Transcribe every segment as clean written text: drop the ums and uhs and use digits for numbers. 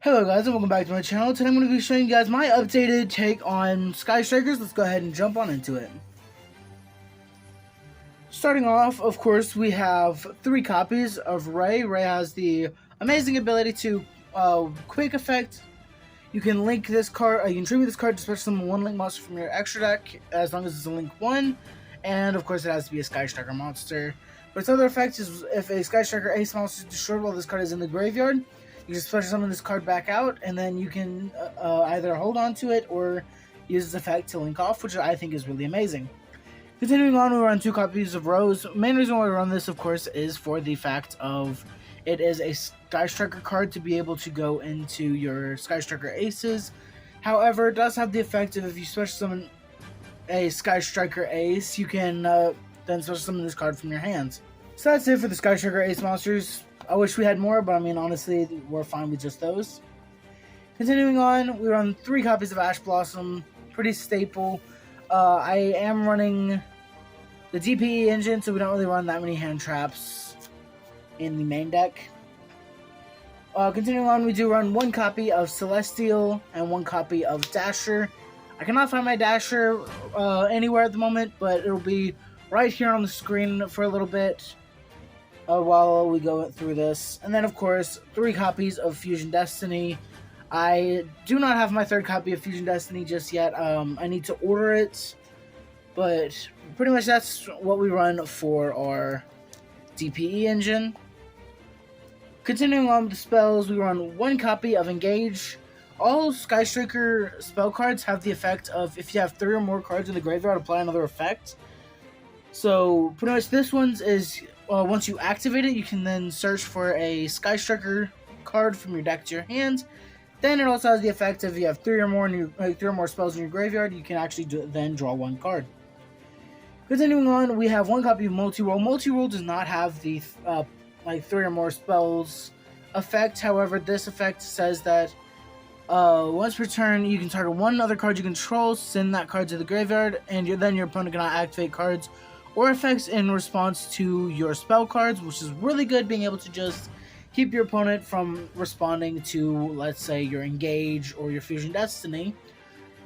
Hello guys and welcome back to my channel. Today I'm going to be showing you guys my updated take on Sky Strikers. Let's go ahead and jump on into it. Starting off, of course, we have 3 copies of Ray. Ray has the amazing ability to quick effect. You can link this card, you can tribute this card to special summon 1 link monster from your extra deck as long as it's a link 1. And of course it has to be a Sky Striker monster. But its other effect is if a Sky Striker Ace monster is destroyed while this card is in the graveyard, you can special summon this card back out, and then you can either hold on to it or use its effect to link off, which I think is really amazing. Continuing on, we run 2 copies of Rose. Main reason why we run this, of course, is for the fact of it is a Sky Striker card to be able to go into your Sky Striker Aces. However, it does have the effect of if you special summon a Sky Striker Ace, you can then special summon this card from your hands. So that's it for the Sky Striker Ace monsters. I wish we had more, but I mean, honestly, we're fine with just those. Continuing on, we run 3 copies of Ash Blossom, pretty staple. I am running the DPE engine, so we don't really run that many hand traps in the main deck. Continuing on, we do run 1 copy of Celestial and 1 copy of Dasher. I cannot find my Dasher anywhere at the moment, but it'll be right here on the screen for a little bit. While we go through this. And then, of course, 3 copies of Fusion Destiny. I do not have my 3rd copy of Fusion Destiny just yet. I need to order it. But pretty much that's what we run for our DPE engine. Continuing on with the spells, we run 1 copy of Engage. All Sky Striker spell cards have the effect of if you have 3 or more cards in the graveyard, apply another effect. So pretty much this one's is once you activate it, you can then search for a Sky Striker card from your deck to your hand. Then it also has the effect of if you have 3 or more spells in your graveyard, you can actually then draw 1 card. Continuing on, we have 1 copy of Multi-Roll. Multi-Roll does not have the 3 or more spells effect. However, this effect says that once per turn, you can target 1 other card you control, send that card to the graveyard, and then your opponent cannot activate cards or effects in response to your spell cards, which is really good, being able to just keep your opponent from responding to, let's say, your Engage or your Fusion Destiny.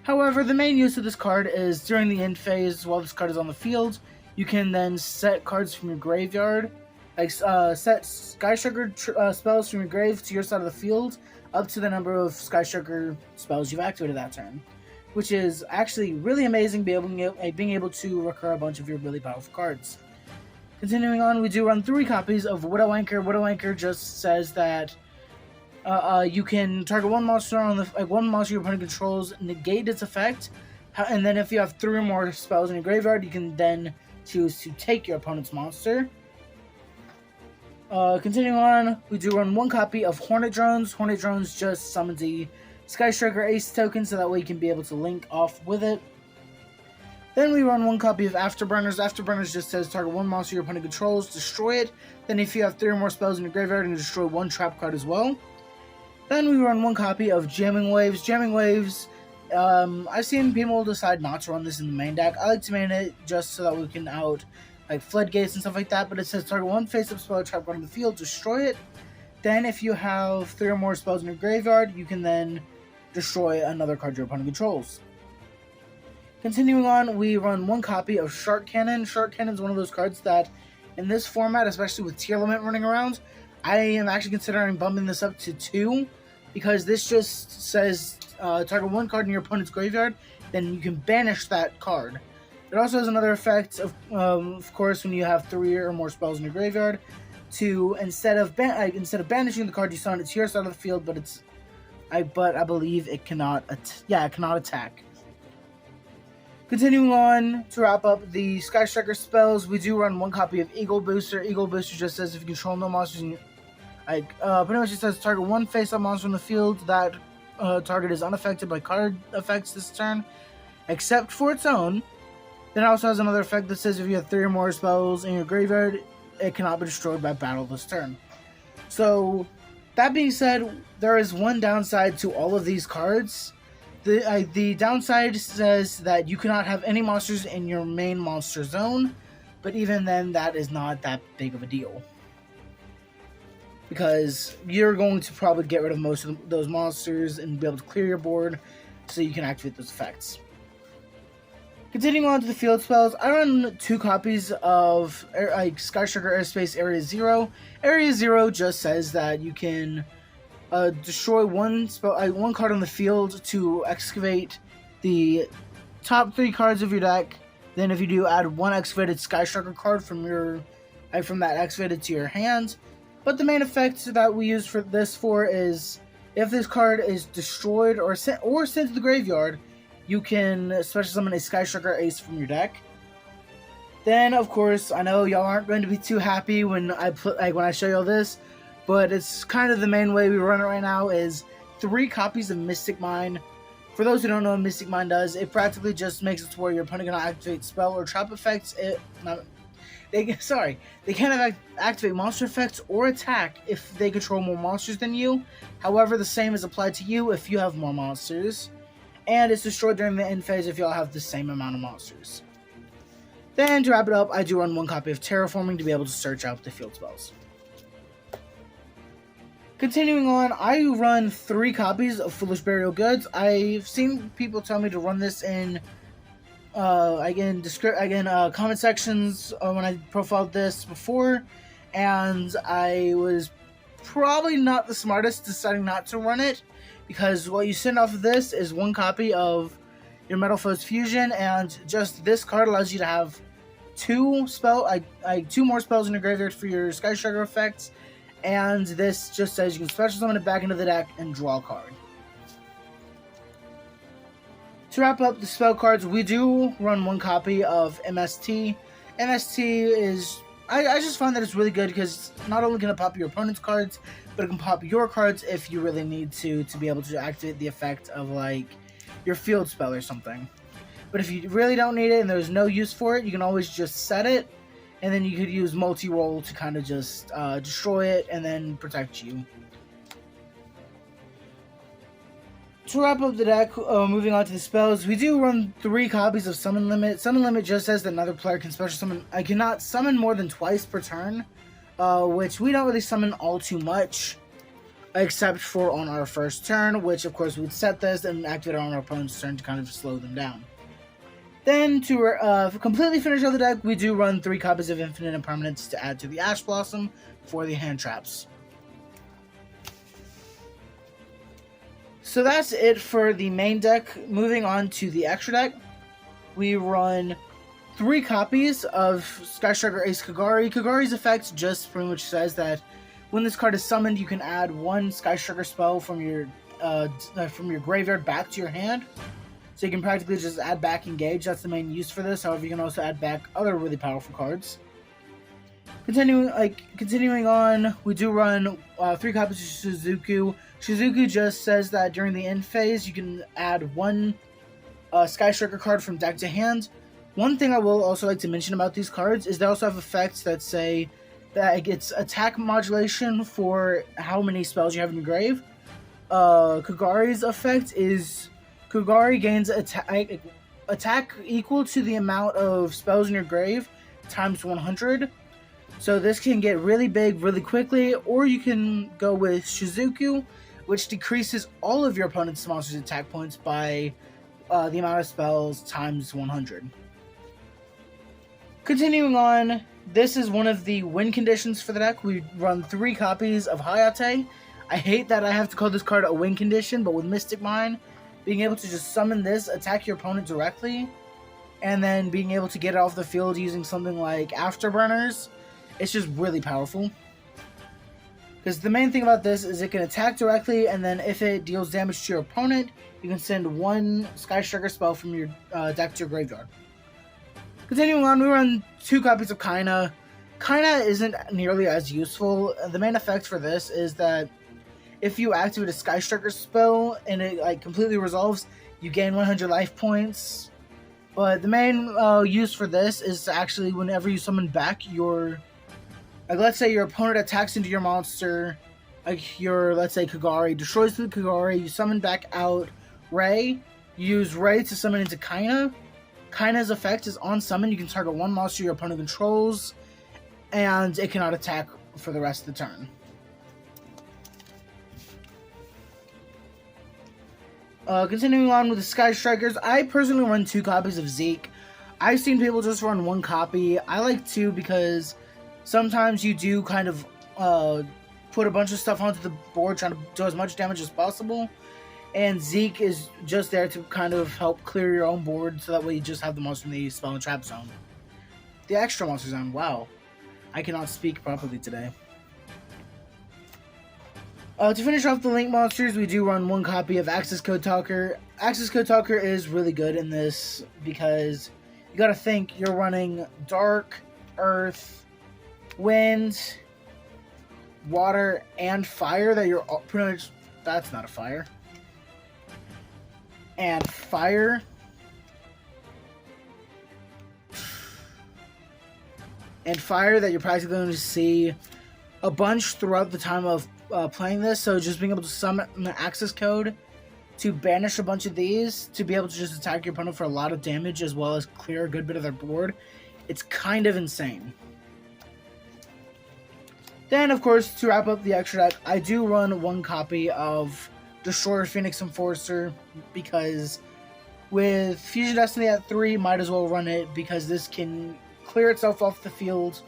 However, the main use of this card is during the end phase, while this card is on the field, you can then set cards from your graveyard, set Sky Striker spells from your grave to your side of the field, up to the number of Sky Striker spells you've activated that turn, which is actually really amazing, being able to recur a bunch of your really powerful cards. Continuing on, we do run 3 copies of Widow Anchor. Widow Anchor just says that you can target 1 monster on the one monster your opponent controls, negate its effect, and then if you have 3 or more spells in your graveyard, you can then choose to take your opponent's monster. Continuing on, we do run 1 copy of Hornet Drones. Hornet Drones just summons a Sky Striker Ace token, so that way you can be able to link off with it. Then we run 1 copy of Afterburners. Afterburners just says target 1 monster your opponent controls, destroy it. Then if you have 3 or more spells in your graveyard, you can destroy 1 trap card as well. Then we run 1 copy of Jamming Waves. Jamming Waves, I've seen people decide not to run this in the main deck. I like to main it just so that we can out floodgates and stuff like that, but it says target 1 face-up spell or trap card on the field, destroy it. Then if you have 3 or more spells in your graveyard, you can then destroy another card your opponent controls. Continuing on, we run 1 copy of Shark Cannon. Shark Cannon is one of those cards that, in this format, especially with Tier Limit running around, I am actually considering bumping this up to 2, because this just says target 1 card in your opponent's graveyard, then you can banish that card. It also has another effect of course, when you have 3 or more spells in your graveyard, to instead of banishing the card, you summon it to your side of the field, but I believe it cannot attack. Continuing on, to wrap up the Sky Striker spells, we do run 1 copy of Eagle Booster. Eagle Booster just says if you control no monsters, pretty much it says target 1 face-up monster on the field. That target is unaffected by card effects this turn, except for its own. Then it also has another effect that says if you have 3 or more spells in your graveyard, it cannot be destroyed by battle this turn. So, that being said, there is one downside to all of these cards. The downside says that you cannot have any monsters in your main monster zone, but even then, that is not that big of a deal. because you're going to probably get rid of most of those monsters and be able to clear your board so you can activate those effects. Continuing on to the field spells, I run 2 copies of Sky Striker Airspace Area 0. Area 0 just says that you can destroy one card on the field to excavate the top 3 cards of your deck. Then if you do, add 1 excavated Sky Striker card from that excavated to your hand. But the main effect that we use for this is if this card is destroyed or sent to the graveyard, you can special summon a Sky Striker Ace from your deck. Then, of course, I know y'all aren't going to be too happy when I show y'all this, but it's kind of the main way we run it right now is 3 copies of Mystic Mine. For those who don't know what Mystic Mine does, it practically just makes it to where your opponent can activate spell or trap effects. They can't activate monster effects or attack if they control more monsters than you. However, the same is applied to you if you have more monsters. And it's destroyed during the end phase if y'all have the same amount of monsters. Then, to wrap it up, I do run 1 copy of Terraforming to be able to search out the field spells. Continuing on, I run 3 copies of Foolish Burial Goods. I've seen people tell me to run this in comment sections when I profiled this before, and I was probably not the smartest deciding not to run it, because what you send off of this is 1 copy of your Metal Foes Fusion, and just this card allows you to have 2 more spells in your graveyard for your Sky Striker effects, and this just says you can special summon it back into the deck and draw a card. To wrap up the spell cards, we do run 1 copy of MST. MST is... I just find that it's really good because it's not only going to pop your opponent's cards, but it can pop your cards if you really need to be able to activate the effect of, like, your field spell or something. But if you really don't need it and there's no use for it, you can always just set it, and then you could use multi-roll to kind of just destroy it and then protect you. To wrap up the deck, moving on to the spells, we do run 3 copies of Summon Limit. Summon Limit just says that another player can special summon. I cannot summon more than twice per turn, which we don't really summon all too much, except for on our first turn, which of course we'd set this and activate it on our opponent's turn to kind of slow them down. Then to completely finish out the deck, we do run 3 copies of Infinite Impermanence to add to the Ash Blossom for the hand traps. So that's it for the main deck. Moving on to the extra deck, we run 3 copies of Sky Striker Ace Kagari. Kagari's effect just pretty much says that when this card is summoned, you can add 1 Sky Striker spell from your graveyard back to your hand. So you can practically just add back Engage. That's the main use for this. However, you can also add back other really powerful cards. Continuing on, we do run 3 copies of Shizuku. Shizuku just says that during the end phase, you can add 1 Sky Striker card from deck to hand. One thing I will also like to mention about these cards is they also have effects that say that it's attack modulation for how many spells you have in your grave. Kagari's effect is Kagari gains attack equal to the amount of spells in your grave times 100. So this can get really big really quickly, or you can go with Shizuku, which decreases all of your opponent's monsters' attack points by the amount of spells times 100. Continuing on, this is one of the win conditions for the deck. We run 3 copies of Hayate. I hate that I have to call this card a win condition, but with Mystic Mine, being able to just summon this, attack your opponent directly, and then being able to get it off the field using something like Afterburners, it's just really powerful. Because the main thing about this is it can attack directly, and then if it deals damage to your opponent, you can send 1 Sky Striker spell from your deck to your graveyard. Continuing on, we run 2 copies of Kaina. Kaina isn't nearly as useful. The main effect for this is that if you activate a Sky Striker spell and it completely resolves, you gain 100 life points. But the main use for this is actually whenever you summon back your... let's say your opponent attacks into your monster, let's say Kagari, destroys the Kagari, you summon back out Ray, you use Ray to summon into Kaina. Kaina's effect is on summon, you can target 1 monster your opponent controls, and it cannot attack for the rest of the turn. Continuing on with the Sky Strikers, I personally run 2 copies of Zeke. I've seen people just run 1 copy. I like 2 because sometimes you do kind of put a bunch of stuff onto the board trying to do as much damage as possible. And Zeke is just there to kind of help clear your own board so that way you just have the monster in the spell and trap zone. The extra monster zone, wow. I cannot speak properly today. To finish off the Link monsters, we do run 1 copy of Access Code Talker. Access Code Talker is really good in this because you gotta think you're running Dark, Earth, Wind, Water, and Fire that you're pretty much... That's not a fire. And Fire. And Fire that you're practically going to see a bunch throughout the time of playing this, so just being able to summon the access code to banish a bunch of these to be able to just attack your opponent for a lot of damage as well as clear a good bit of their board. It's kind of insane. Then, of course, to wrap up the extra deck, I do run 1 copy of Destroyer Phoenix Enforcer because with Fusion Destiny at 3, might as well run it because this can clear itself off the field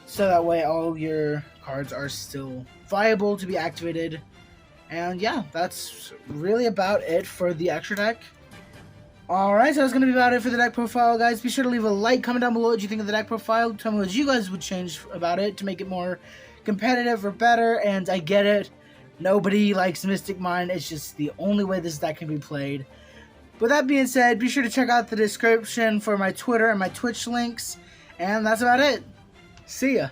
so that way all your cards are still viable to be activated. And yeah, that's really about it for the extra deck. Alright, so that's going to be about it for the deck profile, guys. Be sure to leave a like, comment down below what you think of the deck profile. Tell me what you guys would change about it to make it more competitive or better. And I get it, nobody likes Mystic Mine. It's just the only way this deck can be played. With that being said, be sure to check out the description for my Twitter and my Twitch links. And that's about it. See ya.